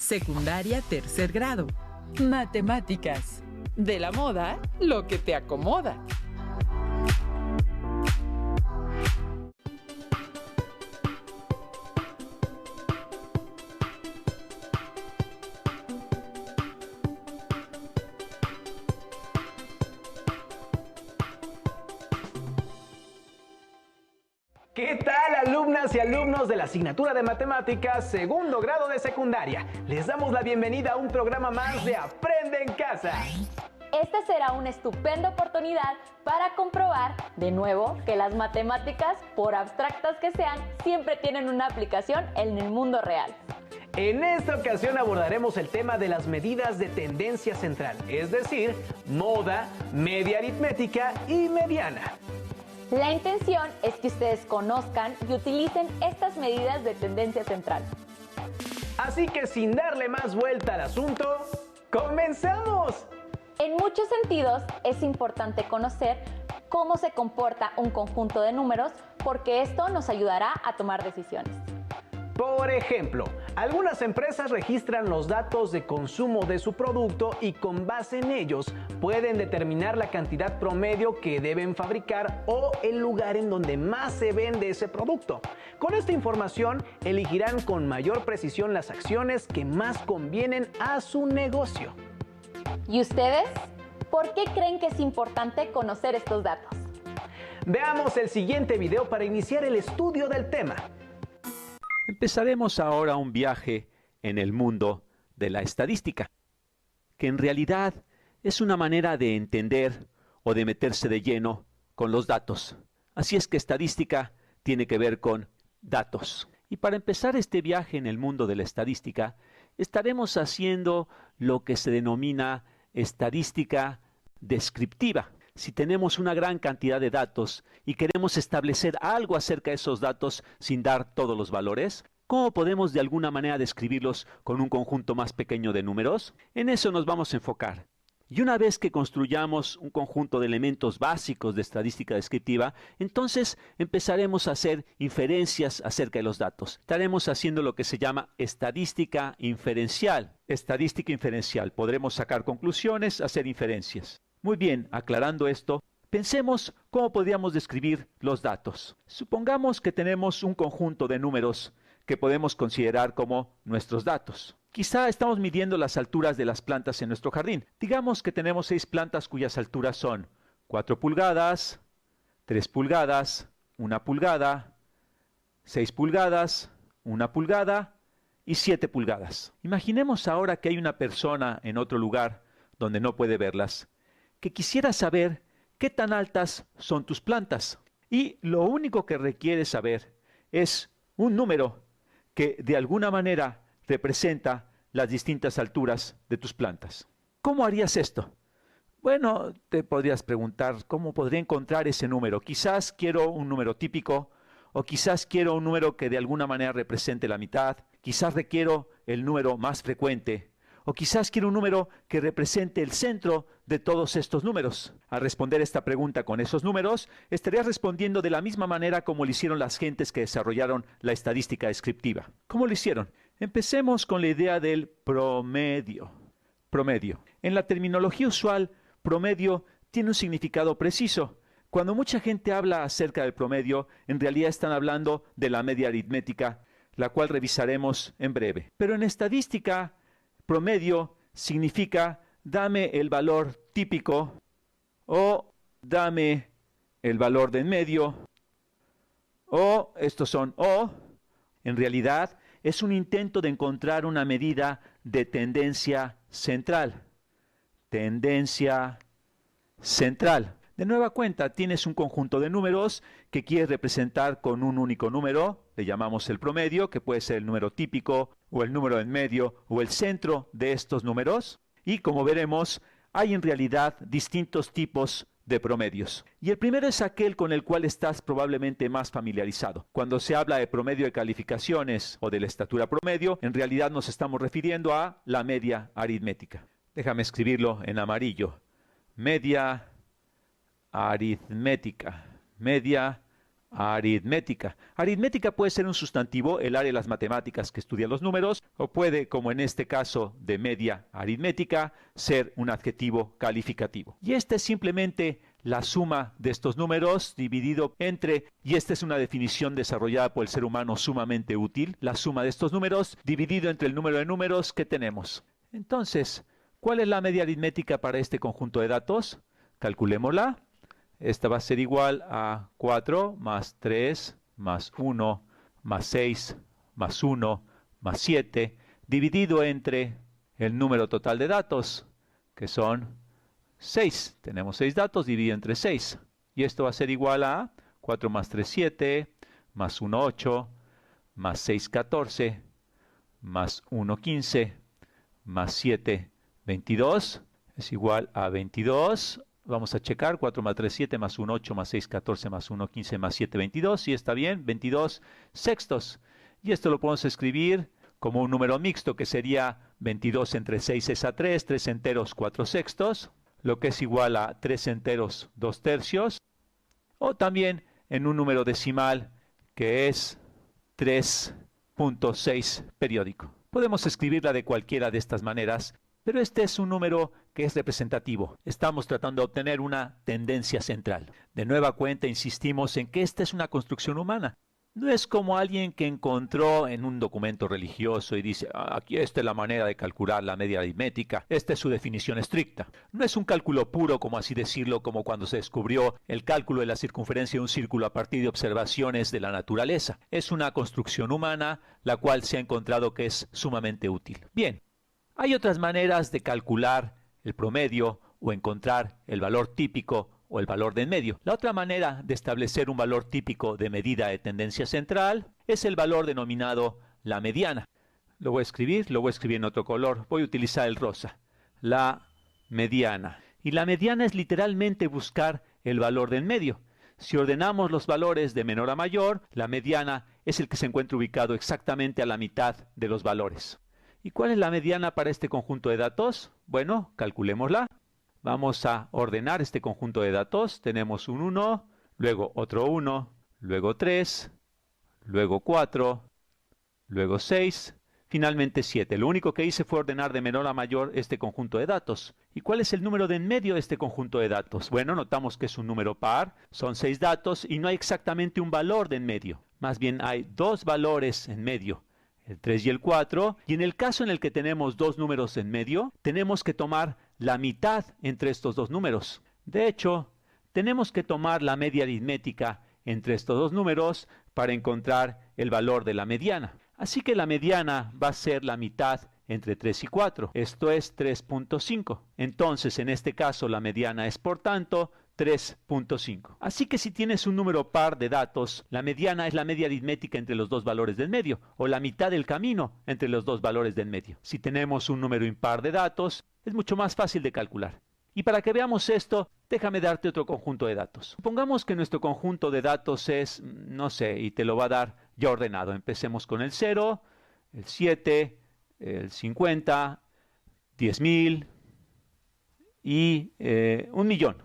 Secundaria tercer grado. Matemáticas. De la moda, lo que te acomoda. ¿Qué tal, alumnas y alumnos de la asignatura de Matemáticas, segundo grado de secundaria? Les damos la bienvenida a un programa más de Aprende en Casa. Esta será una estupenda oportunidad para comprobar, de nuevo, que las matemáticas, por abstractas que sean, siempre tienen una aplicación en el mundo real. En esta ocasión abordaremos el tema de las medidas de tendencia central, es decir, moda, media aritmética y mediana. La intención es que ustedes conozcan y utilicen estas medidas de tendencia central. Así que sin darle más vuelta al asunto, ¡comenzamos! En muchos sentidos es importante conocer cómo se comporta un conjunto de números porque esto nos ayudará a tomar decisiones. Por ejemplo, algunas empresas registran los datos de consumo de su producto y con base en ellos pueden determinar la cantidad promedio que deben fabricar o el lugar en donde más se vende ese producto. Con esta información elegirán con mayor precisión las acciones que más convienen a su negocio. ¿Y ustedes? ¿Por qué creen que es importante conocer estos datos? Veamos el siguiente video para iniciar el estudio del tema. Empezaremos ahora un viaje en el mundo de la estadística, que en realidad es una manera de entender o de meterse de lleno con los datos. Así es que estadística tiene que ver con datos. Y para empezar este viaje en el mundo de la estadística, estaremos haciendo lo que se denomina estadística descriptiva. Si tenemos una gran cantidad de datos y queremos establecer algo acerca de esos datos sin dar todos los valores, ¿cómo podemos de alguna manera describirlos con un conjunto más pequeño de números? En eso nos vamos a enfocar. Y una vez que construyamos un conjunto de elementos básicos de estadística descriptiva, entonces empezaremos a hacer inferencias acerca de los datos. Estaremos haciendo lo que se llama estadística inferencial. Estadística inferencial. Podremos sacar conclusiones, hacer inferencias. Muy bien, aclarando esto, pensemos cómo podríamos describir los datos. Supongamos que tenemos un conjunto de números que podemos considerar como nuestros datos. Quizá estamos midiendo las alturas de las plantas en nuestro jardín. Digamos que tenemos 6 plantas cuyas alturas son 4 pulgadas, 3 pulgadas, 1 pulgada, 6 pulgadas, 1 pulgada y 7 pulgadas. Imaginemos ahora que hay una persona en otro lugar donde no puede verlas, que quisiera saber qué tan altas son tus plantas. Y lo único que requiere saber es un número que de alguna manera representa las distintas alturas de tus plantas. ¿Cómo harías esto? Bueno, te podrías preguntar, ¿cómo podría encontrar ese número? Quizás quiero un número típico, o quizás quiero un número que de alguna manera represente la mitad, quizás requiero el número más frecuente, o quizás quiero un número que represente el centro de todos estos números. Al responder esta pregunta con esos números, estarías respondiendo de la misma manera como lo hicieron las gentes que desarrollaron la estadística descriptiva. ¿Cómo lo hicieron? Empecemos con la idea del promedio. Promedio. En la terminología usual, promedio tiene un significado preciso. Cuando mucha gente habla acerca del promedio, en realidad están hablando de la media aritmética, la cual revisaremos en breve. Pero en estadística, promedio significa dame el valor típico o dame el valor de en medio o estos son o. En realidad es un intento de encontrar una medida de tendencia central. Tendencia central. De nueva cuenta, tienes un conjunto de números que quieres representar con un único número, le llamamos el promedio, que puede ser el número típico, o el número en medio, o el centro de estos números. Y como veremos, hay en realidad distintos tipos de promedios. Y el primero es aquel con el cual estás probablemente más familiarizado. Cuando se habla de promedio de calificaciones o de la estatura promedio, en realidad nos estamos refiriendo a la media aritmética. Déjame escribirlo en amarillo. Media aritmética. Media aritmética. Aritmética puede ser un sustantivo, el área de las matemáticas que estudia los números, o puede, como en este caso de media aritmética, ser un adjetivo calificativo. Y esta es simplemente la suma de estos números dividido entre, y esta es una definición desarrollada por el ser humano sumamente útil, la suma de estos números dividido entre el número de números que tenemos. Entonces, ¿cuál es la media aritmética para este conjunto de datos? Calculémosla. Esta va a ser igual a 4 más 3 más 1 más 6 más 1 más 7 dividido entre el número total de datos, que son 6. Tenemos 6 datos dividido entre 6. Y esto va a ser igual a 4 más 3, 7, más 1, 8, más 6, 14, más 1, 15, más 7, 22. Es igual a 22. Vamos a checar, 4 más 3, 7, más 1, 8, más 6, 14, más 1, 15, más 7, 22. Sí, está bien, 22 sextos. Y esto lo podemos escribir como un número mixto, que sería 22 entre 6 es a 3, 3 enteros, 4 sextos, lo que es igual a 3 enteros, 2 tercios. O también en un número decimal, que es 3.6 periódico. Podemos escribirla de cualquiera de estas maneras, pero este es un número que es representativo. Estamos tratando de obtener una tendencia central. De nueva cuenta, insistimos en que esta es una construcción humana. No es como alguien que encontró en un documento religioso y dice, aquí esta es la manera de calcular la media aritmética, esta es su definición estricta. No es un cálculo puro, como así decirlo, como cuando se descubrió el cálculo de la circunferencia de un círculo a partir de observaciones de la naturaleza. Es una construcción humana, la cual se ha encontrado que es sumamente útil. Bien, hay otras maneras de calcular el promedio o encontrar el valor típico o el valor de en medio. La otra manera de establecer un valor típico de medida de tendencia central es el valor denominado la mediana. Lo voy a escribir en otro color. Voy a utilizar el rosa. La mediana. Y la mediana es literalmente buscar el valor de en medio. Si ordenamos los valores de menor a mayor, la mediana es el que se encuentra ubicado exactamente a la mitad de los valores. ¿Y cuál es la mediana para este conjunto de datos? Bueno, calculémosla. Vamos a ordenar este conjunto de datos. Tenemos un 1, luego otro 1, luego 3, luego 4, luego 6, finalmente 7. Lo único que hice fue ordenar de menor a mayor este conjunto de datos. ¿Y cuál es el número de en medio de este conjunto de datos? Bueno, notamos que es un número par, son 6 datos y no hay exactamente un valor de en medio. Más bien hay dos valores en medio, el 3 y el 4, y en el caso en el que tenemos dos números en medio, tenemos que tomar la mitad entre estos dos números. De hecho, tenemos que tomar la media aritmética entre estos dos números para encontrar el valor de la mediana. Así que la mediana va a ser la mitad entre 3 y 4. Esto es 3.5. Entonces, en este caso, la mediana es, por tanto, 3.5. Así que si tienes un número par de datos, la mediana es la media aritmética entre los dos valores del medio, o la mitad del camino entre los dos valores del medio. Si tenemos un número impar de datos, es mucho más fácil de calcular. Y para que veamos esto, déjame darte otro conjunto de datos. Supongamos que nuestro conjunto de datos es, no sé, y te lo va a dar ya ordenado. Empecemos con el 0, el 7, el 50, 10.000 y 1.000.000.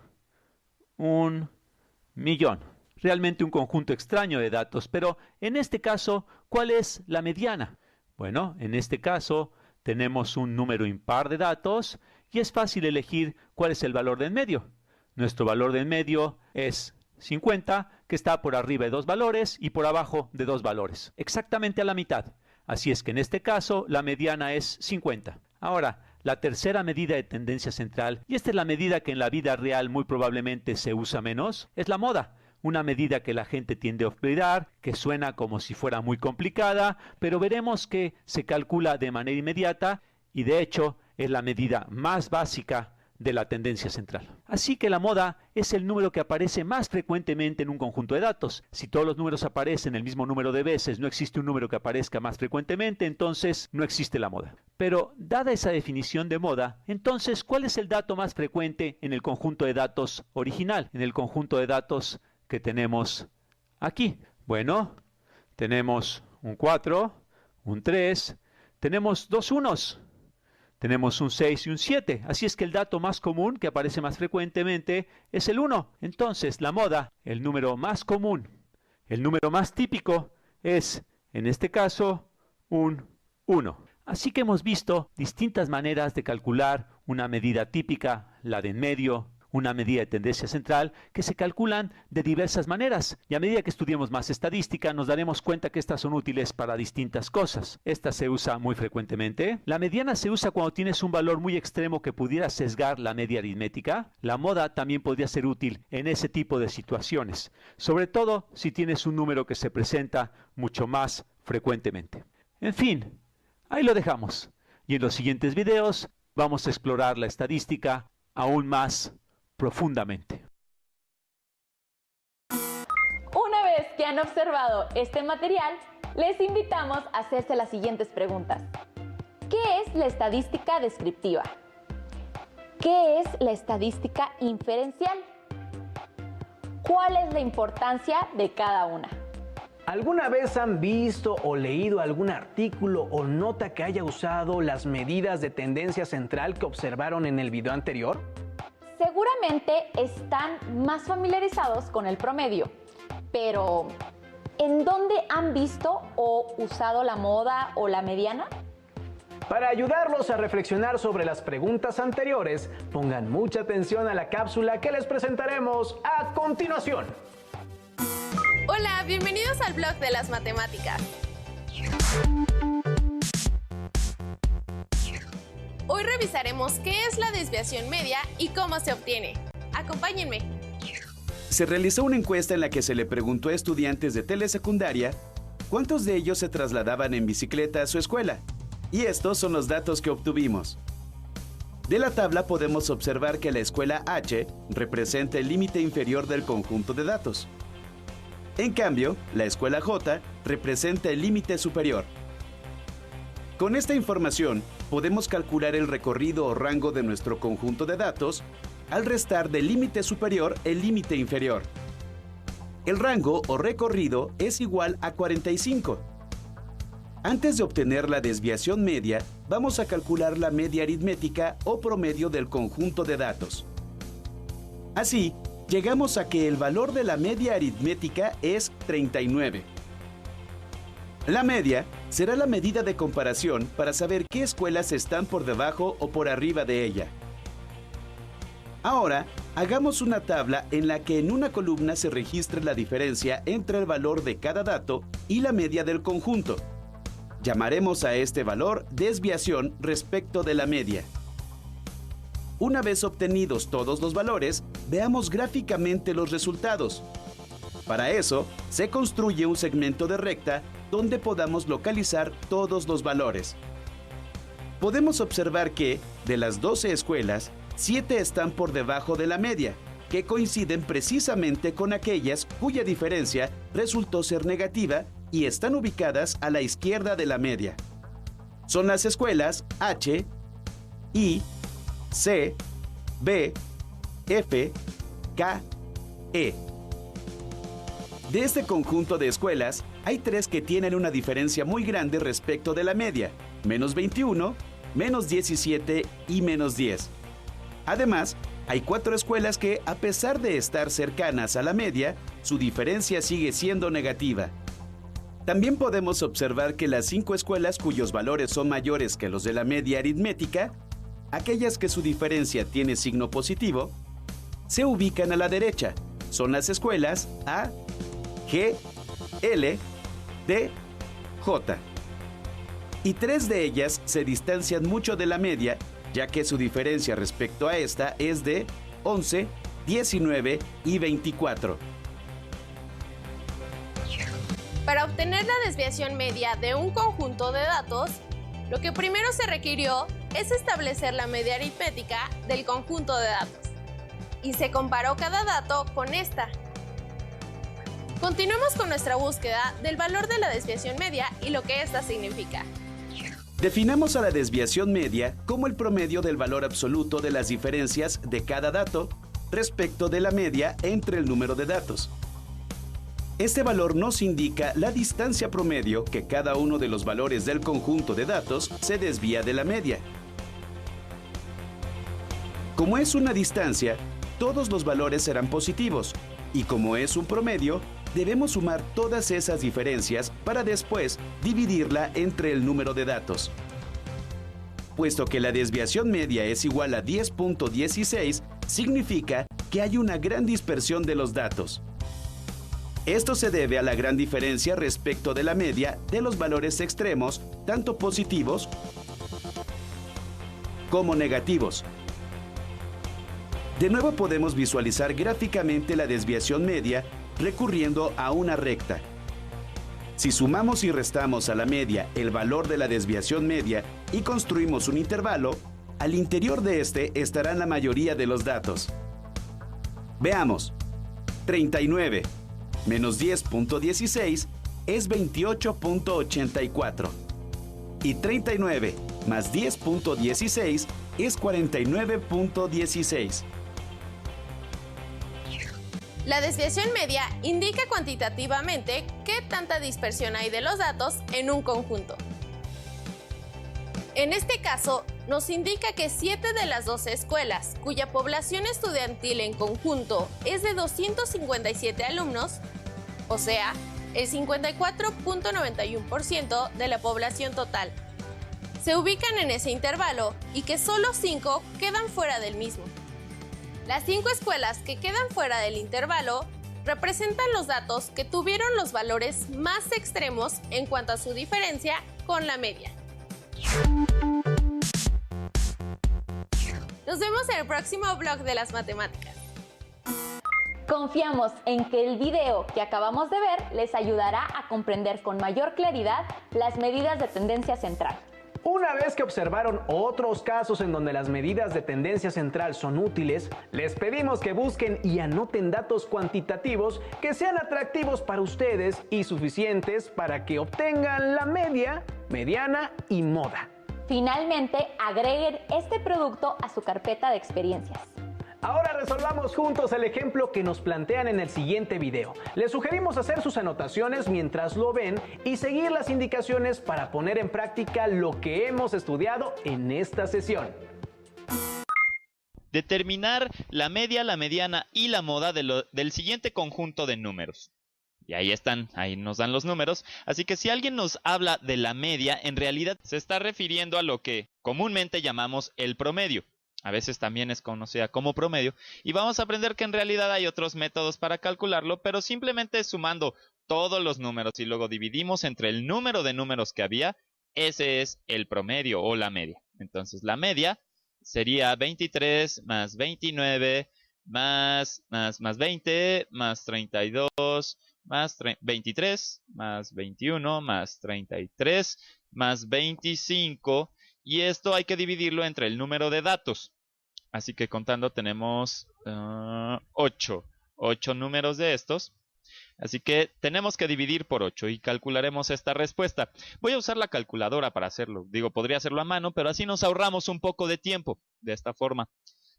1.000.000. Realmente un conjunto extraño de datos, pero en este caso, ¿cuál es la mediana? Bueno, en este caso tenemos un número impar de datos y es fácil elegir cuál es el valor de en medio. Nuestro valor de en medio es 50, que está por arriba de dos valores y por abajo de dos valores, exactamente a la mitad. Así es que en este caso la mediana es 50. Ahora, la tercera medida de tendencia central, y esta es la medida que en la vida real muy probablemente se usa menos, es la moda. Una medida que la gente tiende a olvidar, que suena como si fuera muy complicada, pero veremos que se calcula de manera inmediata y de hecho es la medida más básica de la tendencia central. Así que la moda es el número que aparece más frecuentemente en un conjunto de datos. Si todos los números aparecen el mismo número de veces, no existe un número que aparezca más frecuentemente, entonces no existe la moda. Pero, dada esa definición de moda, entonces, ¿cuál es el dato más frecuente en el conjunto de datos original? En el conjunto de datos que tenemos aquí. Bueno, tenemos un 4, un 3, tenemos dos unos. Tenemos un 6 y un 7, así es que el dato más común que aparece más frecuentemente es el 1. Entonces, la moda, el número más común El número más típico es, en este caso, un 1. Así que hemos visto distintas maneras de calcular una medida típica, la de en medio, una medida de tendencia central, que se calculan de diversas maneras. Y a medida que estudiemos más estadística, nos daremos cuenta que estas son útiles para distintas cosas. Esta se usa muy frecuentemente. La mediana se usa cuando tienes un valor muy extremo que pudiera sesgar la media aritmética. La moda también podría ser útil en ese tipo de situaciones, sobre todo si tienes un número que se presenta mucho más frecuentemente. En fin, ahí lo dejamos. Y en los siguientes videos vamos a explorar la estadística aún más profundamente. Una vez que han observado este material, les invitamos a hacerse las siguientes preguntas. ¿Qué es la estadística descriptiva? ¿Qué es la estadística inferencial? ¿Cuál es la importancia de cada una? ¿Alguna vez han visto o leído algún artículo o nota que haya usado las medidas de tendencia central que observaron en el video anterior? Seguramente están más familiarizados con el promedio, pero ¿en dónde han visto o usado la moda o la mediana? Para ayudarlos a reflexionar sobre las preguntas anteriores, pongan mucha atención a la cápsula que les presentaremos a continuación. Hola, bienvenidos al blog de las matemáticas. Hoy revisaremos qué es la desviación media y cómo se obtiene. Acompáñenme. Se realizó una encuesta en la que se le preguntó a estudiantes de telesecundaria cuántos de ellos se trasladaban en bicicleta a su escuela. Y estos son los datos que obtuvimos. De la tabla podemos observar que la escuela H representa el límite inferior del conjunto de datos. En cambio, la escuela J representa el límite superior. Con esta información, podemos calcular el recorrido o rango de nuestro conjunto de datos al restar del límite superior el límite inferior. El rango o recorrido es igual a 45. Antes de obtener la desviación media, vamos a calcular la media aritmética o promedio del conjunto de datos. Así, llegamos a que el valor de la media aritmética es 39. La media será la medida de comparación para saber qué escuelas están por debajo o por arriba de ella. Ahora, hagamos una tabla en la que en una columna se registre la diferencia entre el valor de cada dato y la media del conjunto. Llamaremos a este valor desviación respecto de la media. Una vez obtenidos todos los valores, veamos gráficamente los resultados. Para eso, se construye un segmento de recta donde podamos localizar todos los valores. Podemos observar que, de las 12 escuelas, 7 están por debajo de la media, que coinciden precisamente con aquellas cuya diferencia resultó ser negativa y están ubicadas a la izquierda de la media. Son las escuelas H, I, C, B, F, K, E. De este conjunto de escuelas, hay 3 que tienen una diferencia muy grande respecto de la media, menos 21, menos 17 y menos 10. Además, hay 4 escuelas que, a pesar de estar cercanas a la media, su diferencia sigue siendo negativa. También podemos observar que las 5 escuelas cuyos valores son mayores que los de la media aritmética, aquellas que su diferencia tiene signo positivo, se ubican a la derecha. Son las escuelas A, G, L, D, J. Y 3 de ellas se distancian mucho de la media, ya que su diferencia respecto a esta es de 11, 19 y 24. Para obtener la desviación media de un conjunto de datos, lo que primero se requirió es establecer la media aritmética del conjunto de datos. Y se comparó cada dato con esta. Continuemos con nuestra búsqueda del valor de la desviación media y lo que esta significa. Definamos a la desviación media como el promedio del valor absoluto de las diferencias de cada dato respecto de la media entre el número de datos. Este valor nos indica la distancia promedio que cada uno de los valores del conjunto de datos se desvía de la media. Como es una distancia, todos los valores serán positivos, y como es un promedio, debemos sumar todas esas diferencias para después dividirla entre el número de datos. Puesto que la desviación media es igual a 10.16, significa que hay una gran dispersión de los datos. Esto se debe a la gran diferencia respecto de la media de los valores extremos, tanto positivos como negativos. De nuevo podemos visualizar gráficamente la desviación media recurriendo a una recta. Si sumamos y restamos a la media el valor de la desviación media y construimos un intervalo, al interior de este estarán la mayoría de los datos. Veamos. 39 menos 10.16 es 28.84. Y 39 más 10.16 es 49.16. La desviación media indica cuantitativamente qué tanta dispersión hay de los datos en un conjunto. En este caso, nos indica que 7 de las 12 escuelas, cuya población estudiantil en conjunto es de 257 alumnos, o sea, el 54.91% de la población total, se ubican en ese intervalo y que solo 5 quedan fuera del mismo. Las 5 escuelas que quedan fuera del intervalo representan los datos que tuvieron los valores más extremos en cuanto a su diferencia con la media. Nos vemos en el próximo blog de las matemáticas. Confiamos en que el video que acabamos de ver les ayudará a comprender con mayor claridad las medidas de tendencia central. Una vez que observaron otros casos en donde las medidas de tendencia central son útiles, les pedimos que busquen y anoten datos cuantitativos que sean atractivos para ustedes y suficientes para que obtengan la media, mediana y moda. Finalmente, agreguen este producto a su carpeta de experiencias. Ahora resolvamos juntos el ejemplo que nos plantean en el siguiente video. Les sugerimos hacer sus anotaciones mientras lo ven y seguir las indicaciones para poner en práctica lo que hemos estudiado en esta sesión. Determinar la media, la mediana y la moda del siguiente conjunto de números. Y ahí están, ahí nos dan los números. Así que si alguien nos habla de la media, en realidad se está refiriendo a lo que comúnmente llamamos el promedio. A veces también es conocida como promedio, y vamos a aprender que en realidad hay otros métodos para calcularlo, pero simplemente sumando todos los números y luego dividimos entre el número de números que había, ese es el promedio o la media. Entonces la media sería 23 más 29 más 20 más 32 más 23 más 21 más 33 más 25. Y esto hay que dividirlo entre el número de datos. Así que contando tenemos 8 números de estos. Así que tenemos que dividir por 8 y calcularemos esta respuesta. Voy a usar la calculadora para hacerlo. Digo, podría hacerlo a mano, pero así nos ahorramos un poco de tiempo de esta forma.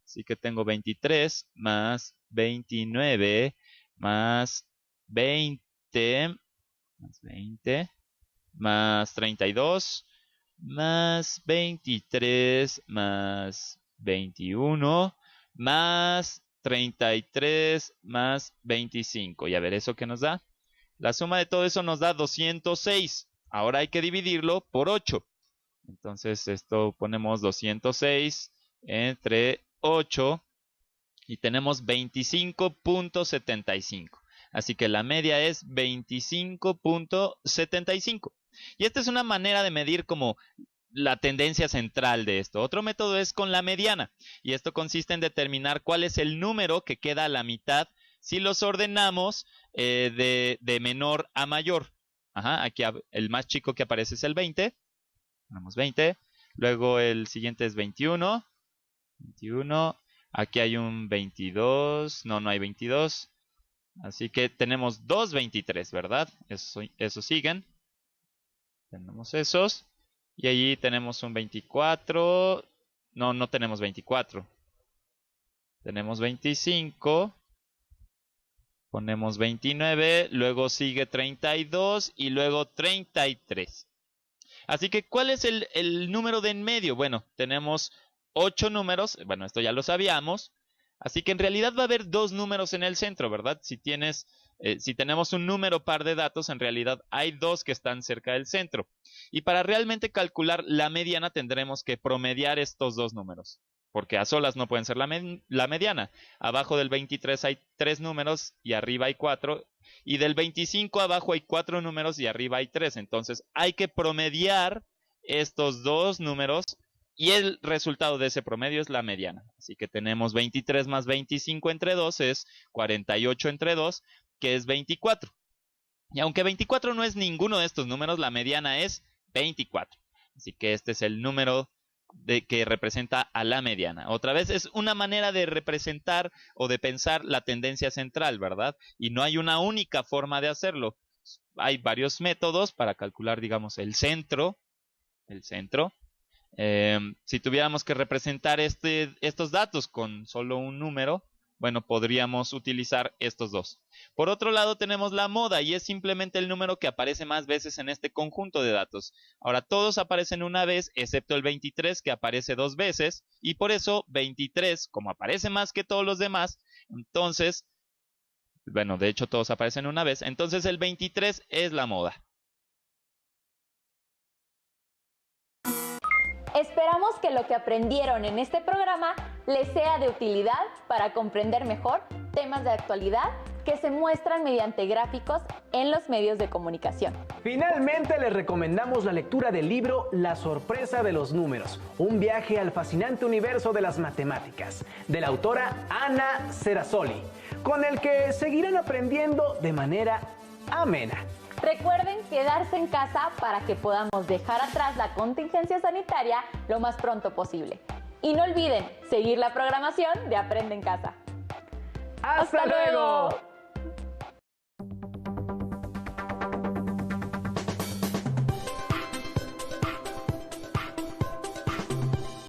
Así que tengo 23 más 29 más 20 más 32 más 23 más 21 más 33 más 25. Y a ver, ¿eso qué nos da? La suma de todo eso nos da 206. Ahora hay que dividirlo por 8. Entonces esto ponemos 206 entre 8 y tenemos 25.75. Así que la media es 25.75. Y esta es una manera de medir como la tendencia central de esto. Otro método es con la mediana. Y esto consiste en determinar cuál es el número que queda a la mitad si los ordenamos de menor a mayor. Aquí el más chico que aparece es el 20. Ponemos 20. Luego el siguiente es 21. 21. Aquí hay un 22. No hay 22. Así que tenemos dos 23, ¿verdad? Esos siguen. Tenemos esos. Y allí tenemos un 24. No tenemos 24. Tenemos 25. Ponemos 29. Luego sigue 32. Y luego 33. Así que, ¿cuál es el número de en medio? Bueno, tenemos 8 números. Bueno, esto ya lo sabíamos. Así que en realidad va a haber dos números en el centro, ¿verdad? Si tienes Si tenemos un número par de datos, en realidad hay dos que están cerca del centro. Y para realmente calcular la mediana tendremos que promediar estos dos números, porque a solas no pueden ser la mediana. Abajo del 23 hay 3 números y arriba hay 4. Y del 25 abajo hay 4 números y arriba hay 3. Entonces hay que promediar estos dos números y el resultado de ese promedio es la mediana. Así que tenemos 23 más 25 entre 2 es 48 entre 2, que es 24. Y aunque 24 no es ninguno de estos números, la mediana es 24. Así que este es el número que representa a la mediana. Otra vez es una manera de representar o de pensar la tendencia central, ¿verdad? Y no hay una única forma de hacerlo. Hay varios métodos para calcular, digamos, el centro. Si tuviéramos que representar estos datos con solo un número, bueno, podríamos utilizar estos dos. Por otro lado tenemos la moda y es simplemente el número que aparece más veces en este conjunto de datos. Ahora todos aparecen una vez excepto el 23 que aparece 2 veces y por eso 23 como aparece más que todos los demás, entonces, bueno, de hecho todos aparecen una vez, entonces el 23 es la moda. Esperamos que lo que aprendieron en este programa les sea de utilidad para comprender mejor temas de actualidad que se muestran mediante gráficos en los medios de comunicación. Finalmente les recomendamos la lectura del libro La sorpresa de los números, un viaje al fascinante universo de las matemáticas, de la autora Ana Serasoli, con el que seguirán aprendiendo de manera amena. Recuerden quedarse en casa para que podamos dejar atrás la contingencia sanitaria lo más pronto posible. Y no olviden seguir la programación de Aprende en Casa. ¡Hasta luego!